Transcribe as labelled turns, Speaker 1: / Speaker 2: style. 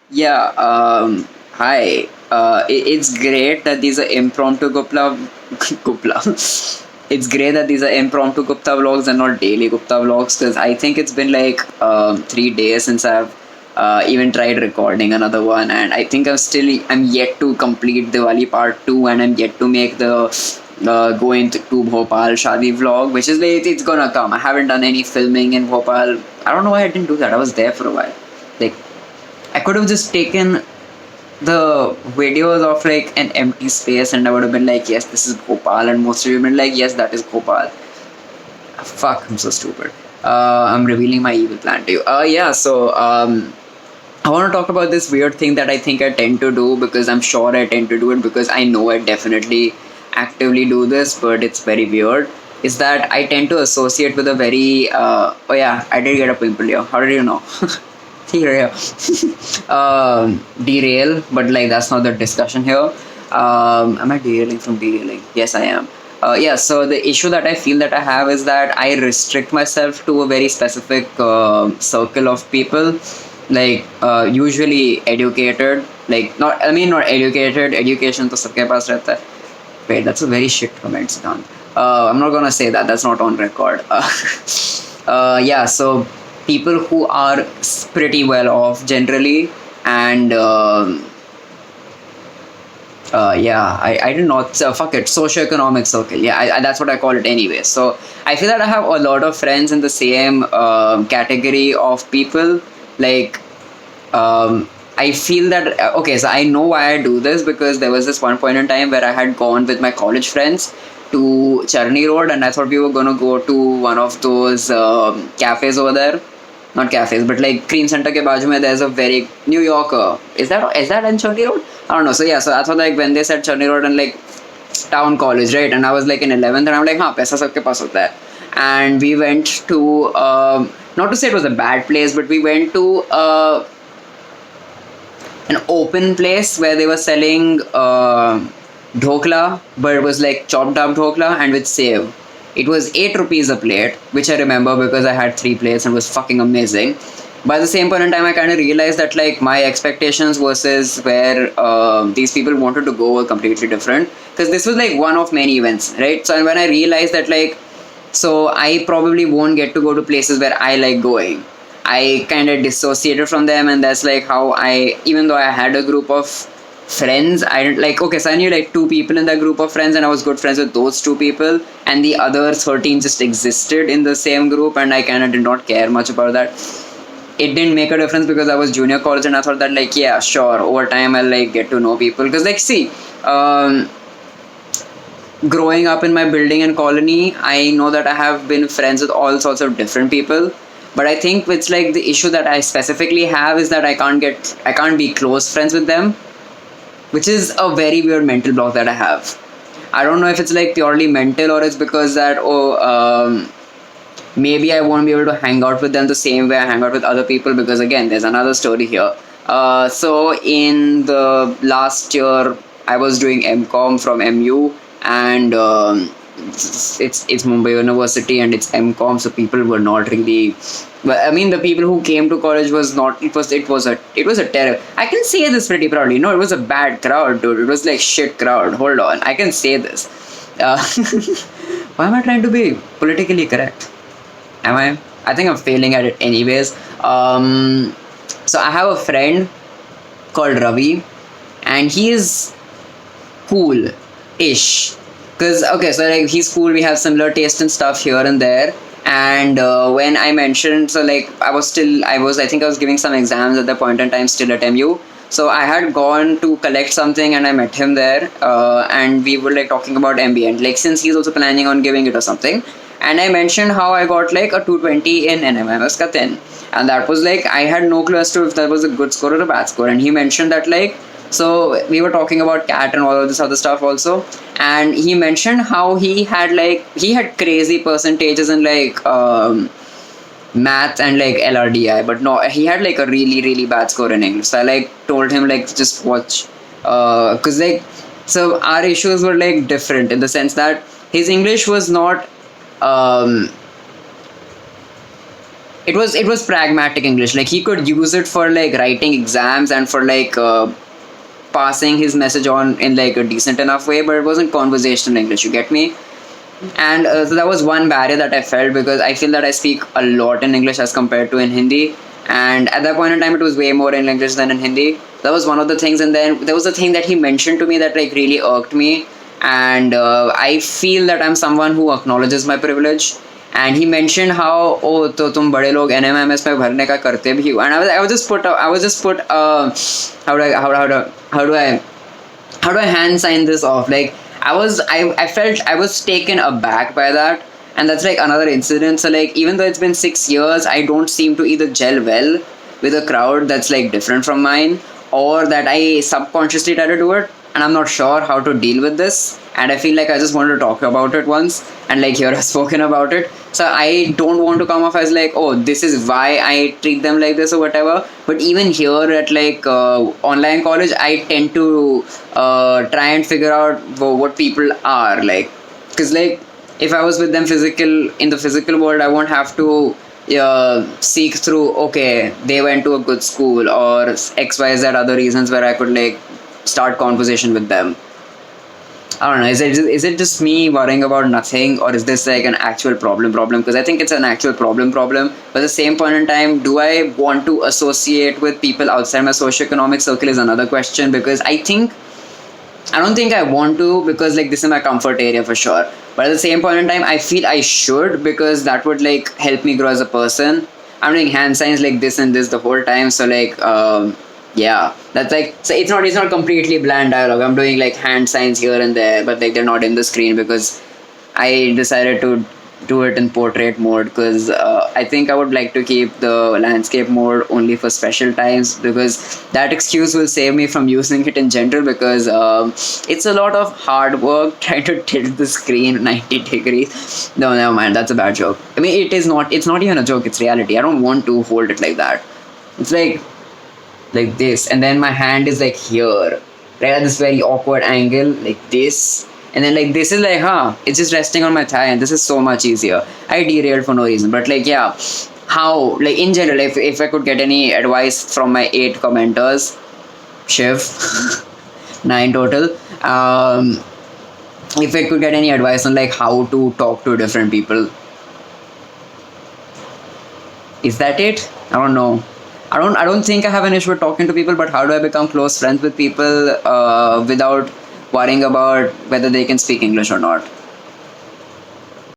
Speaker 1: Yeah, hi. It's great that these are impromptu Gupta. Gupta. It's great that these are impromptu Gupta vlogs and not daily Gupta vlogs because I think it's been like 3 days since I've even tried recording another one, and I think I'm yet to complete Diwali part 2, and I'm yet to make the going to Bhopal Shadi vlog, which is like it's gonna come. I haven't done any filming in Bhopal. I don't know why I didn't do that. I was there for a while. Like I could have just taken the videos of like an empty space and I would have been like, yes, this is Gopal, and most of you have been like, yes, that is Gopal. Fuck, I'm so stupid. I'm revealing my evil plan to you. Yeah, so I want to talk about this weird thing that I think I tend to do because I'm sure I tend to do it because I know I definitely actively do this, but it's very weird. Is that I tend to associate with a very, oh yeah, I did get a pimple here. How did you know? Here, derail, but like that's not the discussion here. Am I derailing from derailing? Yes, I am. Yeah, so the issue that I feel that I have is that I restrict myself to a very specific circle of people, like usually educated, like not, I mean, not educated, education to सबके पास रहता है. Wait, that's a very shit comment, Siddhant. I'm not gonna say that. That's not on record. Yeah, so people who are pretty well off generally, and yeah, I did not. Fuck it, socioeconomic circle. Yeah, that's what I call it anyway. So I feel that I have a lot of friends in the same category of people. Like I feel that okay, so I know why I do this because there was this one point in time where I had gone with my college friends to Charni Road, and I thought we were gonna go to one of those cafes over there. Not cafes, but like Cream Center ke baaju mein there's a very New Yorker. Is that in Charni Road? I don't know. So yeah, so I thought like when they said Charni Road and like town college, right? And I was like in 11th, and I'm like, हाँ पैसा सबके पास होता है. And we went to not to say it was a bad place, but we went to an open place where they were selling dhokla, but it was like chopped up dhokla and with sev. It was 8 rupees a plate, which I remember because I had 3 plates and it was fucking amazing. But at the same point in time, I kind of realized that like my expectations versus where these people wanted to go were completely different. Because this was like one of many events, right? So and when I realized that like, so I probably won't get to go to places where I like going. I kind of dissociated from them, and that's like how I, even though I had a group of friends, I didn't like, okay, so I knew like 2 people in that group of friends, and I was good friends with those 2 people, and the other 13 just existed in the same group, and I kind of did not care much about that. It didn't make a difference because I was junior college, and I thought that, like, yeah, sure, over time I'll like get to know people. Because, like, see, growing up in my building and colony, I know that I have been friends with all sorts of different people. But I think it's like the issue that I specifically have is that I can't be close friends with them, which is a very weird mental block that I have. I don't know if it's like purely mental or it's because that, maybe I won't be able to hang out with them the same way I hang out with other people because again, there's another story here. So in the last year, I was doing MCom from MU, and it's Mumbai University and it's MCom, so people were not really. Well, I mean, the people who came to college was not. It was a terror. I can say this pretty proudly. No, it was a bad crowd, dude. It was like shit crowd. Hold on, I can say this. Uh, why am I trying to be politically correct? Am I? I think I'm failing at it anyways. So I have a friend called Ravi, and he is cool-ish. Cause okay, so like he's cool. We have similar taste and stuff here and there. And when I mentioned, so like I think I was giving some exams at the point in time, still at MU. So I had gone to collect something, and I met him there, and we were like talking about ambient, like since he's also planning on giving it or something. And I mentioned how I got like a 220 in NMMS ka 10, and that was like I had no clue as to if that was a good score or a bad score. And he mentioned that like, so we were talking about cat and all of this other stuff also, and he mentioned how he had crazy percentages in like math and like LRDI, but no, he had like a really really bad score in English. So I like told him like just watch, cause like so our issues were like different in the sense that his English was not um it was pragmatic English. Like he could use it for like writing exams and for like passing his message on in like a decent enough way, but it wasn't conversational English. You get me? And so that was one barrier that I felt, because I feel that I speak a lot in English as compared to in Hindi. And at that point in time, it was way more in English than in Hindi. That was one of the things. And then there was a thing that he mentioned to me that like really irked me. And I feel that I'm someone who acknowledges my privilege. And he mentioned how, oh, तो तुम बड़े लोग NMMS में भरने का करते भी हो. And I was just put how do I hand sign this off? Like I felt I was taken aback by that. And that's like another incident. So like even though it's been 6 years, I don't seem to either gel well with a crowd that's like different from mine, or that I subconsciously try to do it, and I'm not sure how to deal with this. And I feel like I just wanted to talk about it once, and like here I've spoken about it. So I don't want to come off as like, oh, this is why I treat them like this or whatever. But even here at like online college, I tend to try and figure out what people are like, because like if I was with them in the physical world, I won't have to seek through, okay, they went to a good school or XYZ other reasons where I could like start conversation with them. I don't know. Is it just me worrying about nothing, or is this like an actual problem? Because I think it's an actual problem. But at the same point in time, do I want to associate with people outside my socioeconomic circle is another question, because I don't think I want to, because like this is my comfort area for sure. But at the same point in time, I feel I should, because that would like help me grow as a person. I'm doing hand signs like this and this the whole time. So like yeah, that's like, so it's not completely bland dialogue. I'm doing like hand signs here and there, but like they're not in the screen because I decided to do it in portrait mode, because I think I would like to keep the landscape mode only for special times, because that excuse will save me from using it in general, because it's a lot of hard work trying to tilt the screen 90 degrees. No, never mind, that's a bad joke. I mean, it's not even a joke, it's reality. I don't want to hold it like that. It's like this, and then my hand is like here, right at this very awkward angle, like this. And then like this is like, it's just resting on my thigh, and this is so much easier. I derailed for no reason. But like, yeah, how, like in general, if I could get any advice from my 8 commenters, Shiv, 9 total, if I could get any advice on like how to talk to different people, is that it? I don't know. I don't think I have an issue with talking to people, but how do I become close friends with people without worrying about whether they can speak English or not?